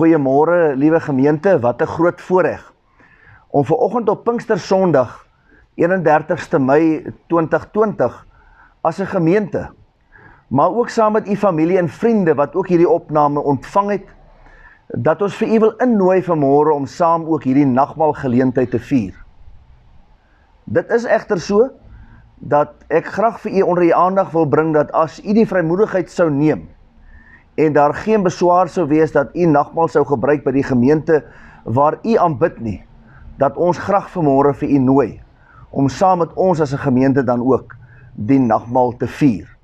Goeiemôre, liewe gemeente, wat 'n groot voorreg om vanoggend op Pinkster-Sondag, 31ste Mei 2020, as 'n gemeente, maar ook saam met u familie en vriende wat ook hierdie opname ontvang het, dat ons vir u wil innooi vanmôre om saam ook hierdie nagmaal geleentheid te vier. Dit is egter so, dat ek graag vir u onder die aandag wil bring, dat as u die vrymoedigheid sou neem, en daar geen beswaar sou wees dat u nagmaal sou gebruik by die gemeente waar u aanbid nie, dat ons graag vanmôre vir u nooi, om saam met ons as 'n gemeente dan ook die nagmaal te vier.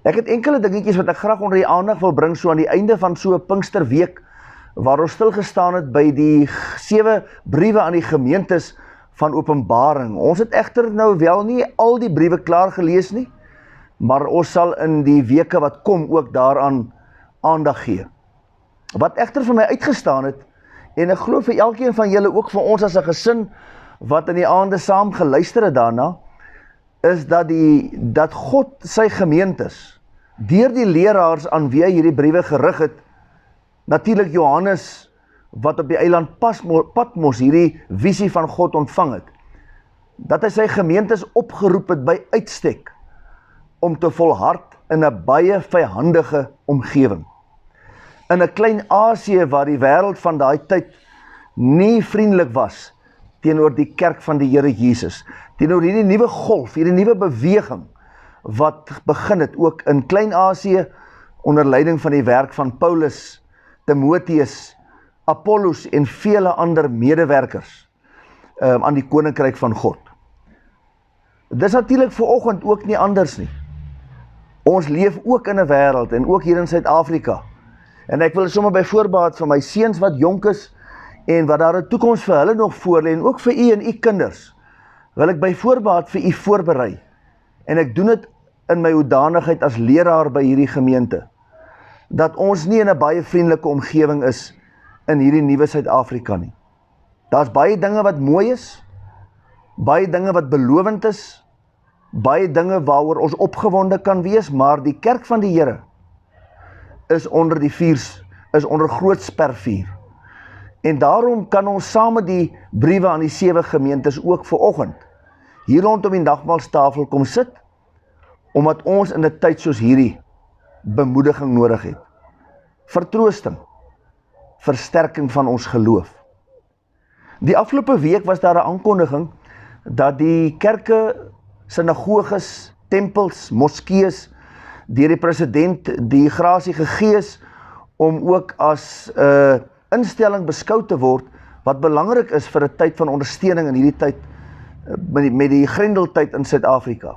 Ek het enkele dingetjies wat ek graag onder die aandag wil bring, so aan die einde van so 'n Pinksterweek, waar ons stilgestaan het by die 7 briewe aan die gemeentes van Openbaring. Ons het egter nou wel nie al die briewe klaar gelees nie, maar ons sal in die weke wat kom ook daaraan aandag gee. Wat egter vir my uitgestaan het, en ek glo vir elkeen van julle, ook vir ons as 'n gesin, wat in die aande saam geluister het daarna, is dat God sy gemeentes, deur die leraars aan wie hy hierdie briewe gerig het, natuurlik Johannes, wat op die eiland Patmos hierdie visie van God ontvang het, dat hy sy gemeentes opgeroep het by uitstek, om te volhard in 'n baie vyhandige omgewing. In 'n klein Asië waar die wêreld van daai tyd nie vriendelik was teenoor die kerk van die Here Jesus, teenoor hierdie nuwe golf, hierdie nuwe beweging wat begin het ook in Klein Asië onder leiding van die werk van Paulus, Timoteus, Apollos en vele ander medewerkers aan die koninkryk van God. Dis natuurlik vanoggend ook nie anders nie. Ons leef ook in 'n wêreld, en ook hier in Suid-Afrika. En ek wil sommer by voorbaat vir my seuns wat jonk is, en wat daar 'n toekoms vir hulle nog voor lê, en ook vir u en u kinders, wil ek by voorbaat vir u voorberei. En ek doen dit in my hoedanigheid as leraar by hierdie gemeente, dat ons nie in 'n baie vriendelike omgewing is in hierdie nuwe Suid-Afrika nie. Daar's baie dinge wat mooi is, baie dinge wat belovend is, baie dinge waaroor ons opgewonde kan wees, maar die kerk van die Here is onder groot spervuur. En daarom kan ons saam met die briewe aan die 7 gemeentes ook vanoggend hier rondom die Nagmaalstafel kom sit, omdat ons in 'n tyd soos hierdie bemoediging nodig het. Vertroosting, versterking van ons geloof. Die afgelope week was daar 'n aankondiging dat die kerke, sinagoges, tempels, moskees, deur die president die grasie gegee is om ook as instelling beskou te word, wat belangrik is vir 'n tyd van ondersteuning in hierdie tyd, met die grendeltyd in Suid-Afrika.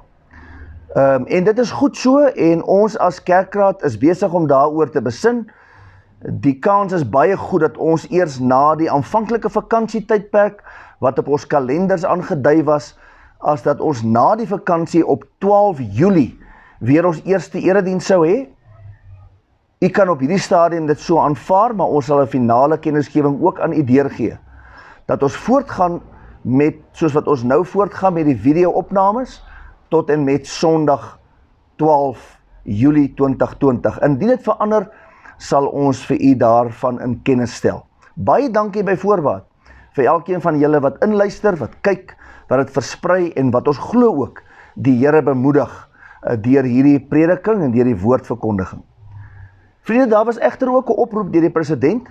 En dit is goed so, en ons as kerkraad is besig om daaroor te besin. Die kans is baie goed dat ons eers na die aanvanklike vakansietydperk, wat op ons kalenders aangedui was, as dat ons na die vakansie op 12 Julie weer ons eerste erediens sou hê. U kan op hierdie stadium dit so aanvaar, maar ons sal 'n finale kennisgewing ook aan u deurgee, dat ons voortgaan met, soos wat ons nou voortgaan met die video-opnames, tot en met Sondag 12 Julie 2020. Indien dit verander, sal ons vir u daarvan in kennis stel. Baie dankie by voorbaat vir elkeen van julle wat inluister, wat kyk, wat dit versprei, en wat ons glo ook die Here bemoedig deur hierdie prediking en deur die woordverkondiging. Vriende, daar was egter ook 'n oproep deur die president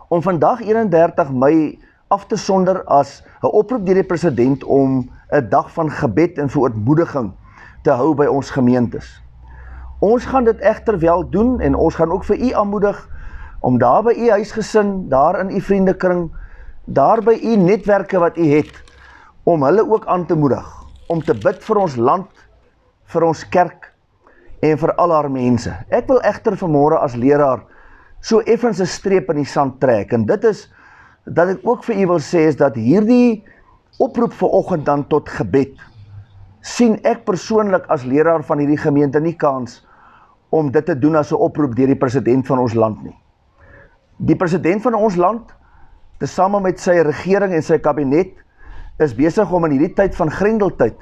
om vandag 31 Mei af te sonder as 'n oproep deur die president om 'n dag van gebed en verootmoediging te hou by ons gemeentes. Ons gaan dit egter wel doen, en ons gaan ook vir u aanmoedig om daar by u huisgesin, daar in u vriendekring, daar by u netwerke wat u het, om hulle ook aan te moedig, om te bid vir ons land, vir ons kerk, en vir al haar mense. Ek wil egter vanmôre as leraar so effens 'n streep in die sand trek, en dit is, dat ek ook vir u wil sê, is dat hierdie oproep vanoggend dan tot gebed, sien ek persoonlik as leraar van hierdie gemeente nie kans om dit te doen as 'n oproep deur die president van ons land nie. Die president van ons land, tesame met sy regering en sy kabinet, is besig om in hierdie tyd van grendeltyd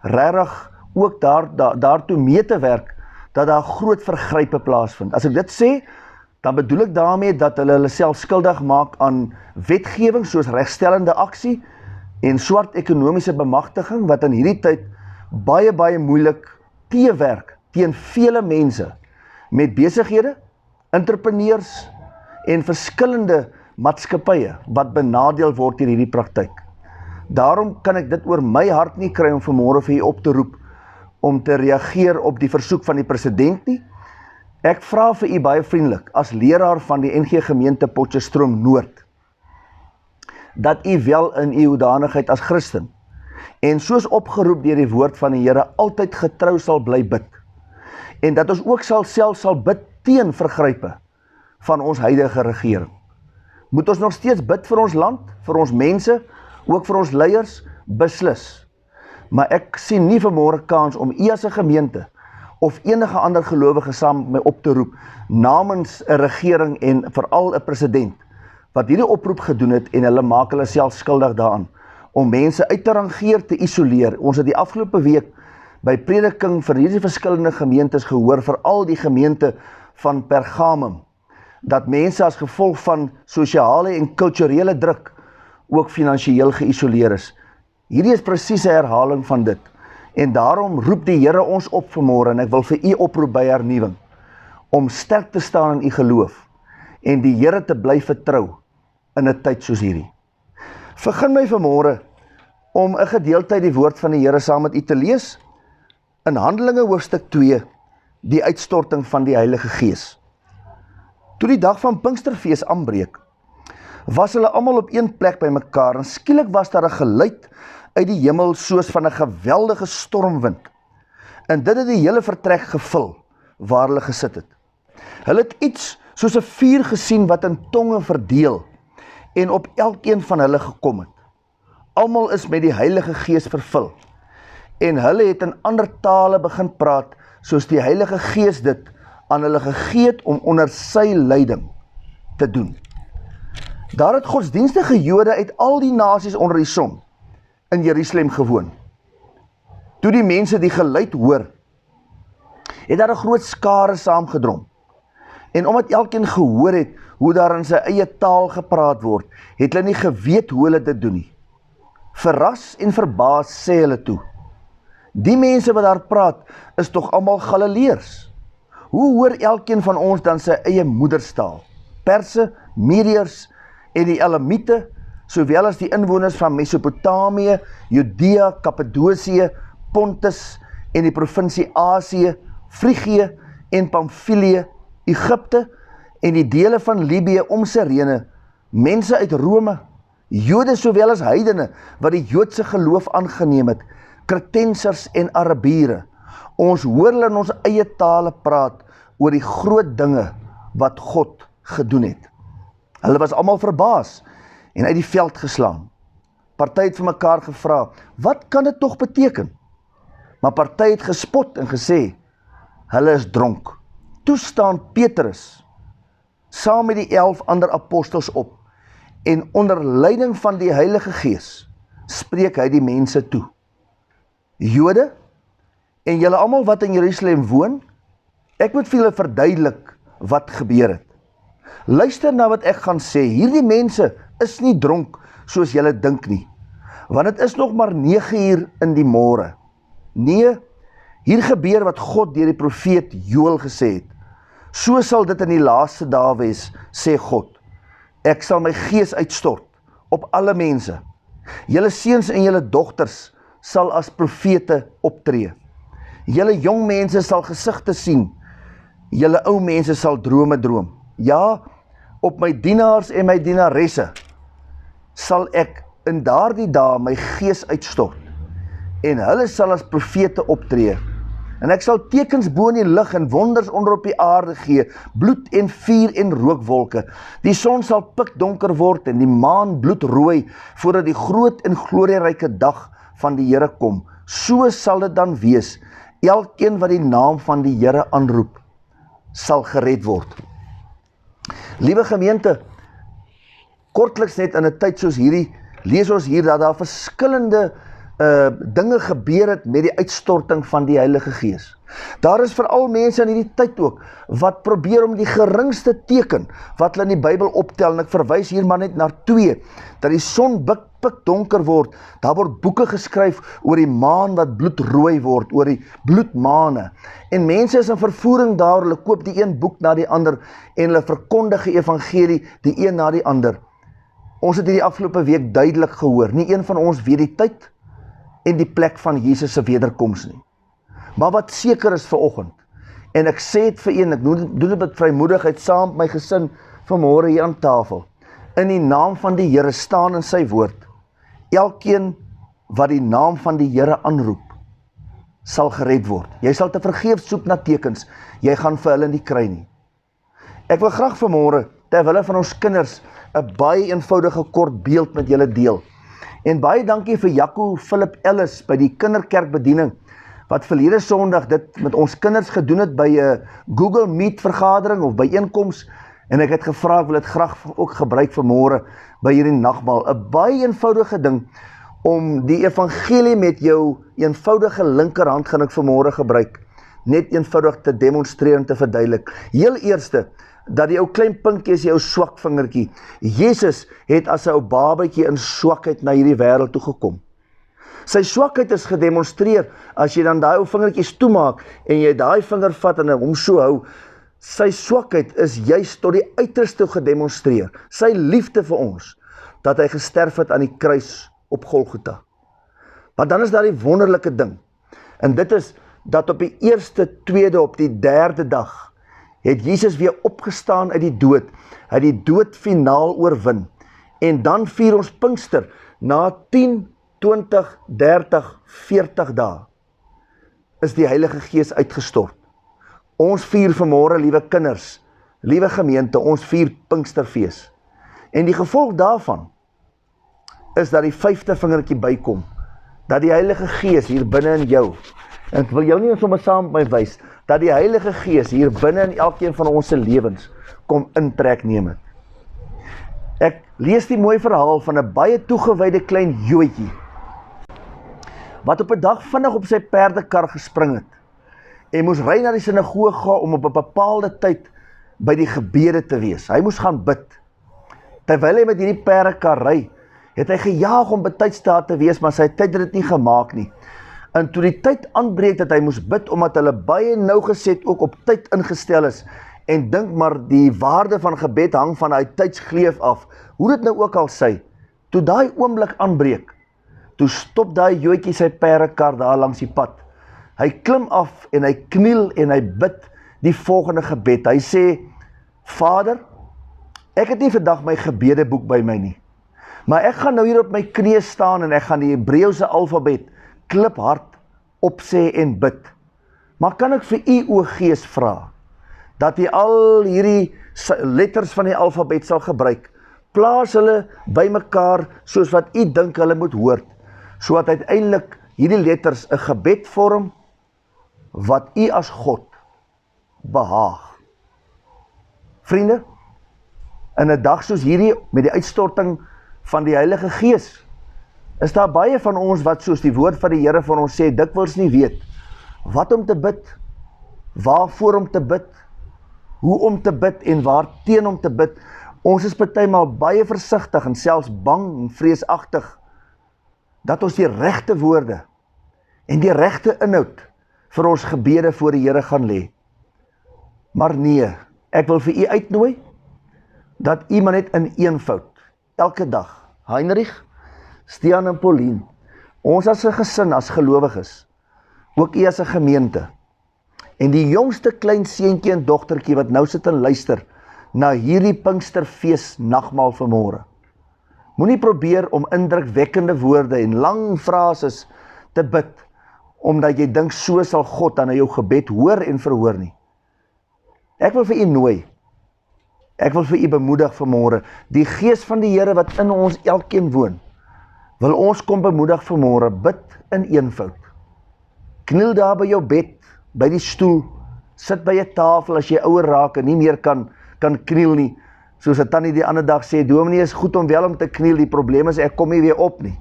regtig ook daartoe mee te werk, dat daar groot vergrype plaasvind. As ek dit sê, dan bedoel ek daarmee dat hulle self skuldig maak aan wetgewing soos regstellende aksie en swart ekonomiese bemagtiging wat in hierdie tyd baie moeilik teewerk teen vele mense met besighede, entrepreneurs en verskillende maatskappye wat benadeel word deur hierdie praktyk. Daarom kan ek dit oor my hart nie kry om vanmôre vir u op te roep om te reageer op die versoek van die president nie. Ek vra vir u baie vriendelik as leraar van die NG Gemeente Potchefstroom Noord dat u wel in u hoedanigheid as Christen en soos opgeroep deur die woord van die Here altyd getrou sal bly bid en dat ons ook self sal bid teen vergrype van ons huidige regering. Moet ons nog steeds bid vir ons land, vir ons mense, ook vir ons leiers, beslis. Maar ek sien nie vanmôre kans om u as 'n gemeente of enige ander gelowige saam met my op te roep namens 'n regering en veral 'n president wat hierdie oproep gedoen het en hulle maak hulle self skuldig daaraan om mense uit te rangeer, te isoleer. Ons het die afgelope week by prediking vir hierdie verskillende gemeentes gehoor, veral die gemeente van Pergamum, dat mense as gevolg van sosiale en kulturele druk ook finansiëel geïsoleer is. Hierdie is presies 'n herhaling van dit. En daarom roep die Here ons op vanmôre en ek wil vir u oproep by hernuwing om sterk te staan in u geloof en die Here te bly vertrou in 'n tyd soos hierdie. Vergun my vanmôre om 'n gedeelte uit die woord van die Here saam met u te lees in Handelinge hoofstuk 2, die uitstorting van die Heilige Gees. Toe die dag van Pinksterfees aanbreek, was hulle almal op een plek by mekaar en skielik was daar 'n geluid uit die hemel soos van 'n geweldige stormwind. En dit het die hele vertrek gevul waar hulle gesit het. Hulle het iets soos 'n vuur gesien wat in tonge verdeel en op elkeen van hulle gekom het. Almal is met die Heilige Gees vervul en hulle het in ander tale begin praat soos die Heilige Gees dit aan hulle gegee het om onder sy leiding te doen. Daar het godsdienstige Jode uit al die nasies onder die son in Jerusalem gewoon. Toe die mense die geluid hoor, het daar 'n groot skare saamgedrom. En omdat elkeen gehoor het hoe daar in sy eie taal gepraat word, het hulle nie geweet hoe hulle dit doen nie. Verras en verbaas sê hulle toe: "Die mense wat daar praat, is tog almal Galileërs. Hoe hoor elkeen van ons dan sy eie moederstaal? Perse, Mediërs en die Elamiete, sowel as die inwoners van Mesopotamië, Judea, Kappadosie, Pontus en die provinsie Asië, Frigië en Pamfilië, Egipte en die dele van Libië om Sirene, mense uit Rome, Jode sowel as heidene wat die Joodse geloof aangeneem het, Kretensers en Arabiere. Ons hoor hulle in ons eie tale praat oor die groot dinge wat God gedoen het." Hulle was almal verbaas en uit die veld geslaan. Party het vir mekaar gevra, "Wat kan dit tog beteken?" Maar party het gespot en gesê, "Hulle is dronk." Toe staan Petrus saam met die 11 ander apostels op en onder leiding van die Heilige Gees spreek hy die mense toe: "Jode en julle almal wat in Jerusalem woon, ek moet vir julle verduidelik wat gebeur het. Luister na wat ek gaan sê. Hierdie mense is nie dronk soos julle dink nie, want dit is nog maar 9 uur in die môre. Nee, hier gebeur wat God deur die profeet Joël gesê het. So sal dit in die laaste dae wees, sê God. Ek sal my gees uitstort op alle mense. Julle seuns en julle dogters sal as profete optree. Julle jong mense sal gesigte sien. Julle ou mense sal drome droom. Ja, op my dienaars en my dienaresse sal ek in daardie dae my gees uitstort en hulle sal as profete optree. En ek sal tekens bo in die lug en wonders onder op die aarde gee, bloed en vuur en rookwolke. Die son sal pikdonker word en die maan bloedrooi voordat die groot en glorieryke dag van die Here kom. So sal dit dan wees. Elkeen wat die naam van die Here aanroep, sal gered word." Liewe gemeente, kortliks net in 'n tyd soos hierdie, lees ons hier dat daar verskillende dinge gebeur het met die uitstorting van die Heilige Gees. Daar is veral mense in hierdie tyd ook, wat probeer om die geringste teken, wat hulle in die Bybel optel, en ek verwys hier maar net na 2, dat die son pikdonker word, daar word boeke geskryf oor die maan wat bloedrooi word, oor die bloedmane, en mense is in vervoering daar, hulle koop die een boek na die ander, en hulle verkondig die evangelie, die een na die ander. Ons het hierdie afgelope week duidelik gehoor, nie een van ons weet die tyd, en die plek van Jesus se wederkoms nie. Maar wat seker is vanoggend, en ek sê het vir een, ek doen dit met vrymoedigheid saam met my gesin vanmôre hier aan tafel, in die naam van die Here staan in sy woord, elkeen wat die naam van die Here aanroep, sal gered word. Jy sal te vergeefs soek na tekens, jy gaan vir hulle nie kry nie. Ek wil graag vanmôre, terwille van ons kinders, 'n baie eenvoudige kort beeld met julle deel. En baie dankie vir Jaco Philip Ellis by die kinderkerkbediening, wat verlede Sondag dit met ons kinders gedoen het by 'n Google Meet vergadering of byeenkoms, en ek het gevra, ek wil dit graag ook gebruik vanmôre by hierdie nagmaal. 'n Baie eenvoudige ding om die evangelie met jou eenvoudige linkerhand gaan ek vanmôre gebruik, net eenvoudig te demonstreer en te verduidelik. Heel eerste, dat die ou klein pinkie is die ou swak vingertjie. Jesus het as 'n ou babatjie in swakheid na hierdie wêreld toe gekom. Sy swakheid is gedemonstreer as jy dan daai ou vingertjies toemaak en jy daai vinger vat en hom so hou. Sy swakheid is juist tot die uiterste gedemonstreer. Sy liefde vir ons, dat hy gesterf het aan die kruis op Golgotha. Maar dan is daar die wonderlike ding, en dit is dat op die eerste, tweede, op die derde dag, het Jesus weer opgestaan uit die dood, hy die dood finaal oorwin, en dan vier ons Pinkster, na 10, 20, 30, 40 dae, is die Heilige Gees uitgestort. Ons vier vanmôre, liewe kinders, liewe gemeente, ons vier Pinksterfees, en die gevolg daarvan, is dat die 5de vingertjie bykom, dat die Heilige Gees hier binne in jou, en ek wil jou nie sommer saam met my wys, dat die Heilige Gees hier binne in elkeen van ons se lewens kom intrek neem het. Ek lees die mooi verhaal van 'n baie toegewyde klein joetjie, wat op 'n dag vinnig op sy perdekar gespring het, en moes ry na die sinagoge om op 'n bepaalde tyd by die gebede te wees. Hy moes gaan bid. Terwyl hy met hierdie perdekar ry, het hy gejaag om betyds daar te wees, maar sy tyd het dit nie gemaak nie. En toe die tyd aanbreek dat hy moes bid, omdat hulle baie nougeset ook op tyd ingestel is, en dink maar die waarde van gebed hang van hy tydsgleef af, hoe dit nou ook al sy, toe daai oomblik aanbreek, toe stop daai joetjie sy perdekar daar langs die pad. Hy klim af en hy kniel en hy bid die volgende gebed. Hy sê, Vader, ek het nie vandag my gebedeboek by my nie, maar ek gaan nou hier op my knieë staan en ek gaan die Hebreëse alfabet kliphard opsê en bid. Maar kan ek vir u, o Gees, vra, dat u al hierdie letters van die alfabet sal gebruik, plaas hulle by mekaar soos wat u dink hulle moet hoor, sodat uiteindelik hierdie letters 'n gebed vorm, wat u as God behaag. Vriende, in 'n dag soos hierdie, met die uitstorting van die Heilige Gees, is daar baie van ons wat soos die woord van die Here van ons sê, dikwels nie weet, wat om te bid, waarvoor om te bid, hoe om te bid en waar teen om te bid. Ons is partymal baie versigtig en selfs bang en vreesagtig, dat ons die regte woorde en die regte inhoud vir ons gebede voor die Here gaan lê. Maar nee, ek wil vir u uitnooi, dat u maar net in eenvoud, elke dag, Heinrich, Stian en Pauline, ons as 'n gesin, as gelowiges, ook u as 'n gemeente, en die jongste klein seentjie en dogtertjie wat nou sit en luister na hierdie Pinksterfees nagmaal vanmôre. Moenie probeer om indrukwekkende woorde en lang frases te bid, omdat jy dink so sal God dan jou gebed hoor en verhoor nie. Ek wil vir u nooi, ek wil vir u bemoedig vanmôre, die Gees van die Here wat in ons elkeen woon, wil ons kom bemoedig vanmôre, bid in eenvoud. Kniel daar by jou bed, by die stoel, sit by 'n tafel as jy ouer raak en nie meer kan kniel nie. Soos 'n tannie die ander dag sê, dominee, is goed om wel om te kniel, die probleem is ek kom nie weer op nie.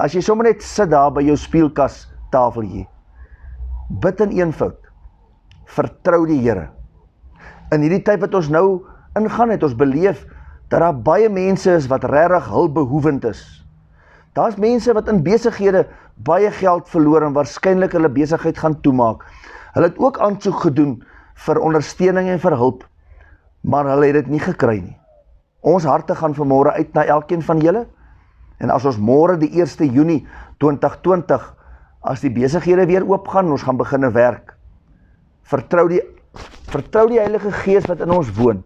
as jy sommer net sit daar by jou speelkas tafeltjie, bid in eenvoud, vertrou die Here. In hierdie tyd wat ons nou ingaan, het ons beleef dat daar baie mense is wat regtig hulpbehoevend is. Daar's mense wat in besighede baie geld verloor en waarskynlik hulle besigheid gaan toemaak. Hulle het ook aansoek gedoen vir ondersteuning en vir hulp, maar hulle het dit nie gekry nie. Ons harte gaan vanmôre uit na elkeen van julle, en as ons môre die 1 Junie 2020, as die besighede weer oopgaan, ons gaan begin werk, vertrou die Heilige Gees wat in ons woon,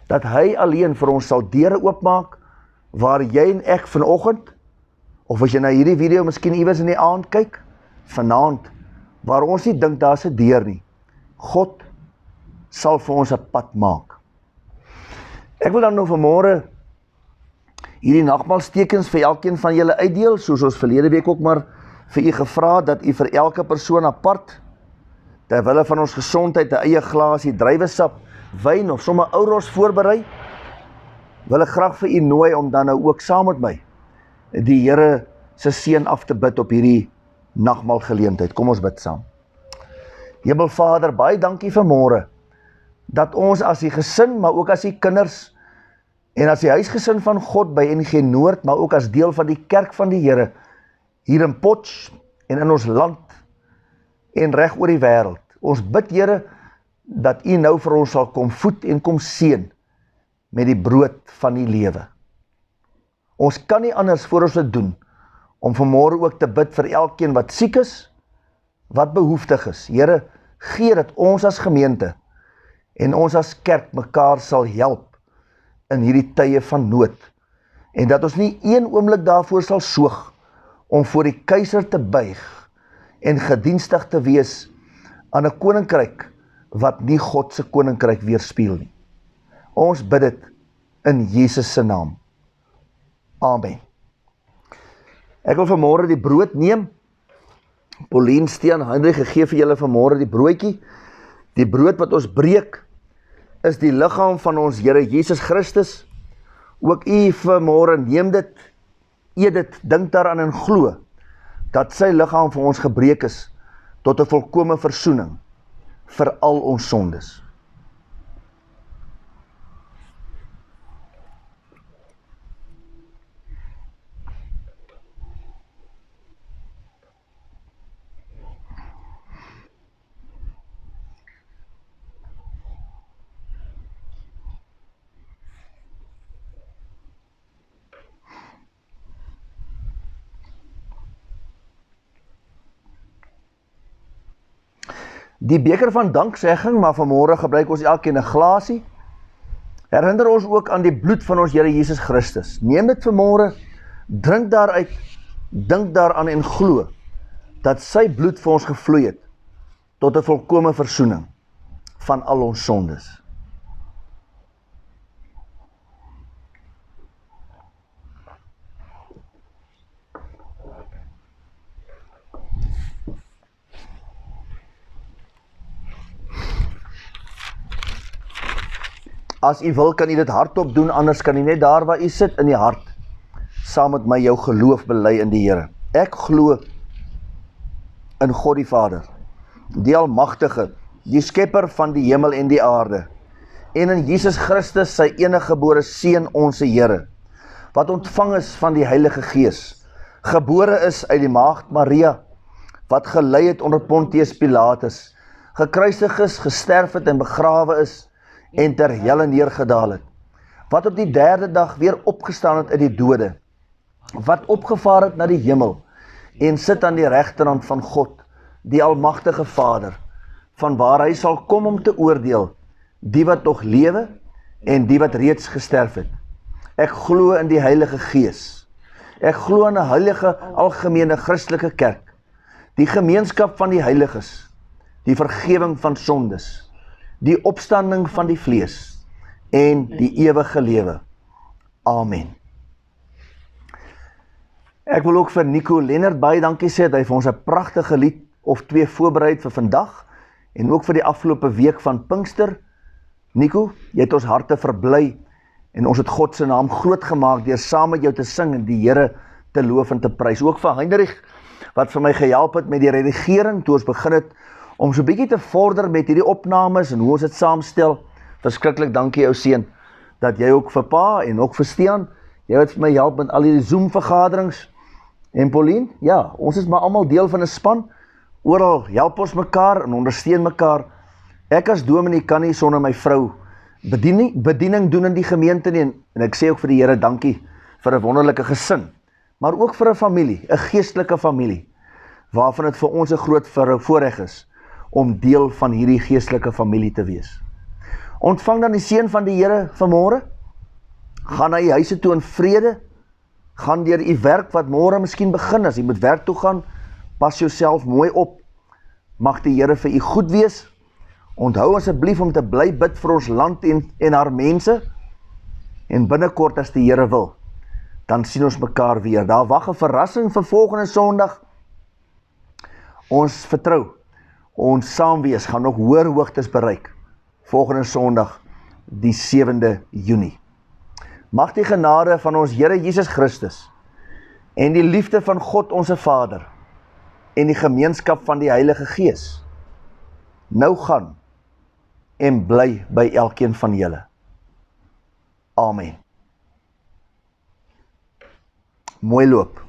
dat hy alleen vir ons sal deure oopmaak, waar jy en ek vanoggend, of as jy na hierdie video miskien iewers in die aand kyk, vanaand, waar ons nie dink daar's 'n deur nie, God sal vir ons 'n pad maak. Ek wil dan nou vanmôre hierdie nagmaalstekens vir elkeen van julle uitdeel, soos ons verlede week ook maar vir u gevra, dat u vir elke persoon apart, terwille van ons gesondheid, 'n eie glasie druiwesap, wyn of sommer ouros voorberei, wil ek graag vir u nooi om dan nou ook saam met my die Here se seën af te bid op hierdie nagmaalgeleentheid. Kom ons bid saam. Hemelvader, baie dankie vir môre, dat ons as die gesin, maar ook as die kinders, en as die huisgesin van God by NG Noord, maar ook as deel van die kerk van die Here, hier in Potch en in ons land, en reg oor die wêreld. Ons bid, Here, dat u nou vir ons sal kom voed en kom seën met die brood van die lewe. Ons kan nie anders voor ons dit doen, om vanmôre ook te bid vir elkeen wat siek is, wat behoeftig is. Here, gee dat ons as gemeente, en ons as kerk mekaar sal help, in hierdie tye van nood, en dat ons nie een oomblik daarvoor sal soog, om voor die keiser te buig, en gedienstig te wees, aan 'n koninkryk, wat nie God se koninkryk weerspieël nie. Ons bid dit, in Jesus se naam. Amen. Ek wil vanmôre die brood neem. Pauline, Steen, Heinrich, gegee vir julle vanmôre die broodjie. Die brood wat ons breek, is die liggaam van ons Here Jesus Christus. Ook u vanmôre neem dit, eet dit, dink daaraan en glo, dat sy liggaam vir ons gebreek is, tot 'n volkome versoening, vir al ons sondes. Die beker van danksegging, maar vanmôre gebruik ons elkeen 'n glasie, herinner ons ook aan die bloed van ons Here Jesus Christus. Neem dit vanmôre, drink daaruit, dink daaraan en glo, dat sy bloed vir ons gevloei het, tot 'n volkome versoening van al ons sondes. As u wil, kan u dit hardop doen, anders kan u net daar waar u sit in die hart, saam met my jou geloof bely in die Here. Ek glo in God die Vader, die Almagtige, die Skepper van die hemel en die aarde, en in Jesus Christus, sy eniggebore Seun, ons Here, wat ontvang is van die Heilige Gees, gebore is uit die maagd Maria, wat gelei het onder Pontius Pilatus, gekruisig is, gesterf het en begrawe is, en ter helle neergedaal het, wat op die 3de dag weer opgestaan het uit die dode, wat opgevaar het na die hemel, en sit aan die regterhand van God, die Almagtige Vader, van waar hy sal kom om te oordeel, die wat nog lewe, en die wat reeds gesterf het. Ek glo in die Heilige Gees. Ek glo in 'n heilige, algemene Christelike kerk, die gemeenskap van die heiliges, die vergewing van sondes, die opstanding van die vlees en die ewige lewe. Amen. Ek wil ook vir Nico Lennard baie dankie sê, dat hy vir ons 'n pragtige lied of 2 voorberei het vir vandag, en ook vir die afgelope week van Pinkster. Nico, jy het ons harte verbly, en ons het God se naam groot gemaak, deur saam met jou te sing en die Here te loof en te prys. Ook vir Heinrich, wat vir my gehelp het met die redigering, toe ons begin het, om so bietjie te vorder met hierdie opnames, en hoe ons het saamstel. Verskriklik dankie ou seun, dat jy ook vir pa, en ook vir Stean, jy het vir my help met al die Zoom vergaderings, en Pauline, ja, ons is maar allemaal deel van 'n span, oral help ons mekaar, en ondersteun mekaar. Ek as dominee kan nie sonder my vrou bediening doen in die gemeente nie, en ek sê ook vir die Here dankie vir 'n wonderlike gesin, maar ook vir 'n familie, 'n geestelike familie, waarvan het vir ons 'n groot voorreg is, om deel van hierdie geestelike familie te wees. Ontvang dan die seën van die Here vanmôre, gaan na die huise toe in vrede, gaan deur die werk wat môre miskien begin, as jy moet werk toe gaan, pas jouself mooi op, mag die Here vir u goed wees. Onthou asseblief om te bly bid vir ons land en haar mense, en binnekort as die Here wil, dan sien ons mekaar weer. Daar wag 'n verrassing vir volgende Sondag. Ons vertrou, ons saamwees gaan nog hoër hoogtes bereik, volgende Sondag, die 7de Junie. Mag die genade van ons Here Jesus Christus, en die liefde van God onze Vader, en die gemeenskap van die Heilige Gees, nou gaan, en bly by elkeen van julle. Amen. Mooi loop.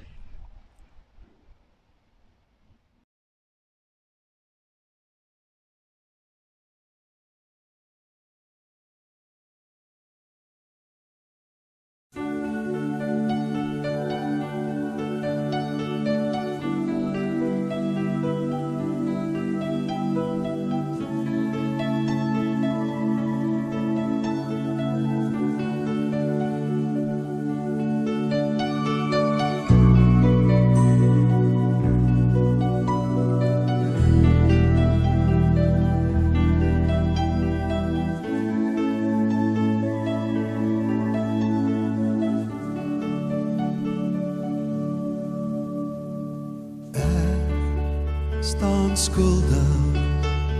Staan skuldig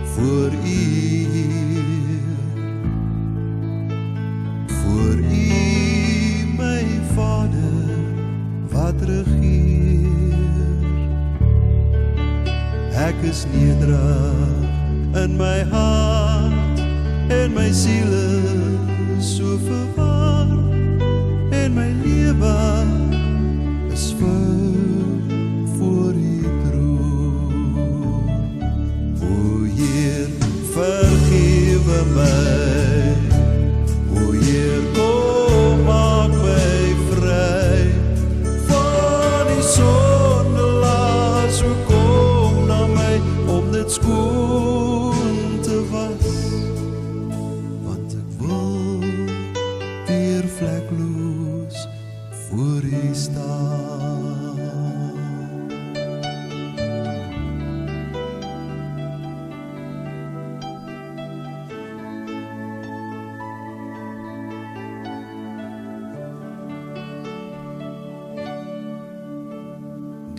voor U, my Vader, wat regeer. Ek is nederig in my hart, en my siele so verwar, en my lewe is voor U. Vergewe my, o Heer, kom maak my vry van die sondelas, o kom na my om dit skoon te was, want ek wil weer vlekloos voor U staan.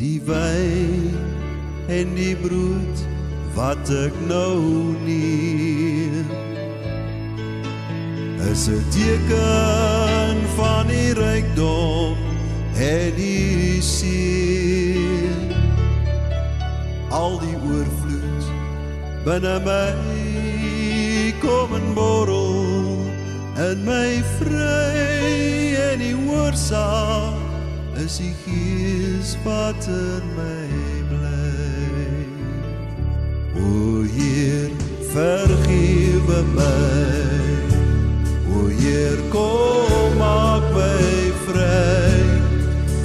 Die wyn en die brood wat ek nou neem, is 'n teken van die rykdom en die seën. Al die oorvloed binne my kom en borrel in my vry, en die oorsaak is die Gees wat in my bly. O Heer, vergewe my, o Heer, kom maak my vry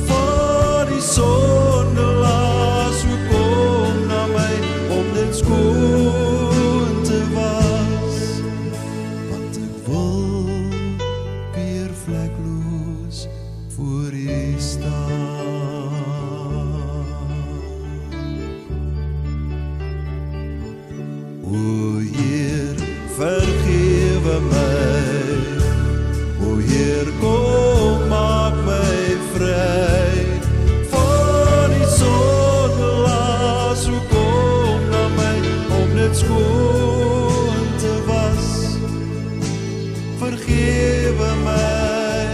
van die sondelas, o kom na my om dit skoon te was, want ek wil weer vlekloos voor U staan. O Heer, vergewe my, o Heer, kom maak my vry van die sondelas, o kom na my om dit skoon te was. Vergewe my,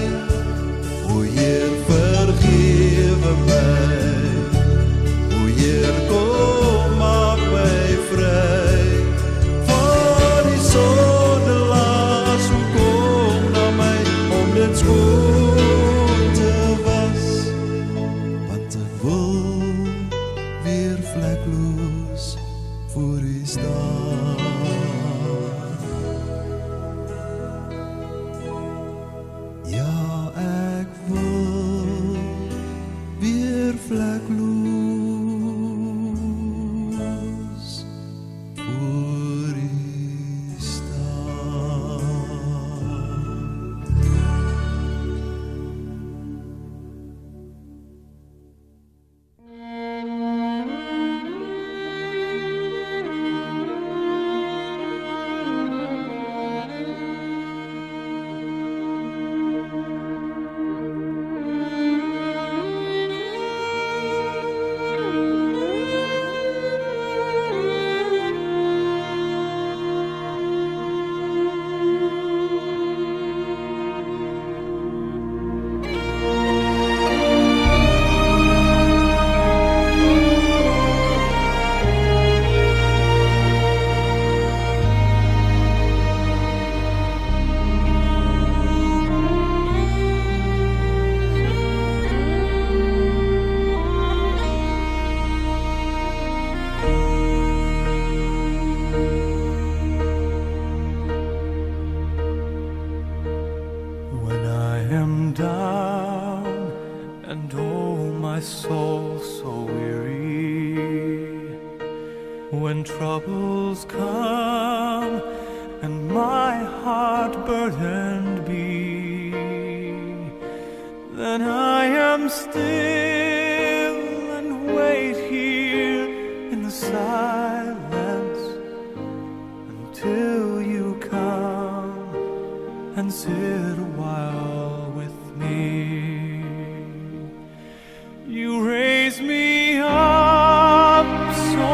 o Heer, vergewe wil weer vlekloos voor U staan. Ja, ek wil weer vlekloos voor U staan. When I am down and oh my soul so weary, when troubles come and my heart burdened be, then I am still and wait here in the silence until you come and sit a while with me. You raise me up so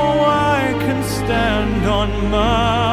I can stand on my